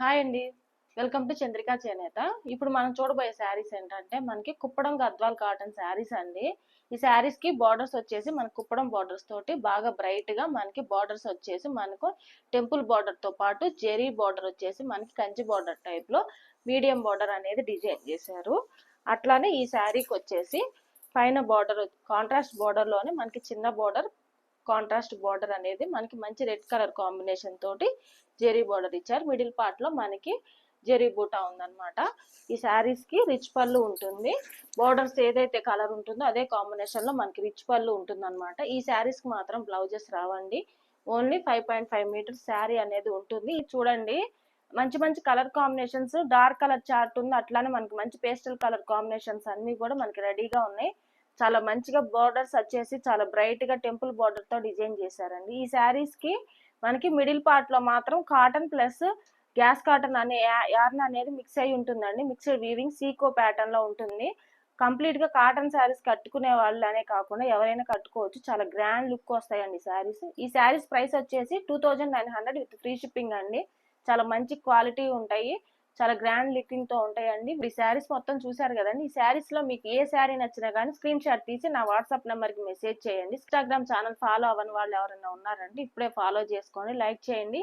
Hi అండి. Welcome to Chandrika చేనేత. ఇప్పుడు మనం చూడబోయే శారీస్ ఏంటంటే మనకి కుప్పడం గద్వాల్ కాటన్ శారీస్ అండి. ఈ శారీస్‌కి బార్డర్స్ వచ్చేసి మనకు కుప్పడం బార్డర్స్ తోటి బాగా బ్రైట్‌గా మనకి బార్డర్స్ వచ్చేసి మనకు టెంపుల్ బార్డర్‌తో పాటు జెరీ బార్డర్ వచ్చేసి మనకి కంచి బార్డర్ టైప్‌లో మీడియం బార్డర్ అనేది డిజైన్ చేశారు. అట్లానే ఈ శారీకి వచ్చేసి పైన బార్డర్ కాంట్రాస్ట్ బార్డర్‌లోనే మనకి చిన్న బార్డర్ కాంట్రాస్ట్ బార్డర్ అనేది మనకి మంచి రెడ్ కలర్ కాంబినేషన్ తోటి జెరీ బార్డర్ ఇచ్చారు. మిడిల్ పార్ట్ లో మనకి జెరీ బూటా ఉందన్నమాట. ఈ శారీస్ కి రిచ్ పళ్ళు ఉంటుంది. బార్డర్స్ ఏదైతే కలర్ ఉంటుందో అదే కాంబినేషన్ లో మనకి రిచ్ పళ్ళు ఉంటుంది అనమాట. ఈ శారీస్ కి మాత్రం బ్లౌజెస్ రావండి. ఓన్లీ 5.5 మీటర్స్ శారీ అనేది ఉంటుంది. చూడండి, మంచి మంచి colour combinations, dark colour chart ఉంది, అట్లానే మనకి మంచి పేస్టల్ కలర్ కాంబినేషన్స్ అన్ని కూడా మనకి రెడీగా ఉన్నాయి. చాలా మంచిగా బార్డర్స్ వచ్చేసి చాలా బ్రైట్ గా టెంపుల్ బార్డర్ తో డిజైన్ చేశారండి. ఈ శారీస్ కి మనకి మిడిల్ పార్ట్ లో మాత్రం కాటన్ ప్లస్ గ్యాస్ కాటన్ అనే యార్న్ అనేది మిక్స్ అయి ఉంటుందండి. మిక్స్డ్ వీవింగ్ సీకో ప్యాటర్న్ లో ఉంటుంది. కంప్లీట్ గా కాటన్ శారీస్ కట్టుకునే వాళ్ళు అనే కాకుండా ఎవరైనా కట్టుకోవచ్చు. చాలా గ్రాండ్ లుక్ వస్తాయండి శారీస్. ఈ శారీస్ ప్రైస్ వచ్చేసి 2900 విత్ ఫ్రీ షిప్పింగ్ అండి. చాలా మంచి క్వాలిటీ ఉంటాయి. చాలా గ్రాండ్ లుకింగ్ తో ఉంటాయండి. ఈ శారీస్ మొత్తం చూసారు కదండి. ఈ శారీస్ లో మీకు ఏ శారీ నచ్చినా కానీ స్క్రీన్ షాట్ తీసి నా వాట్సాప్ నెంబర్ కి మెసేజ్ చేయండి. ఇన్స్టాగ్రామ్ ఛానల్ ఫాలో అవ్వని వాళ్ళు ఎవరైనా ఉన్నారంటే ఇప్పుడే ఫాలో చేసుకోండి, లైక్ చేయండి.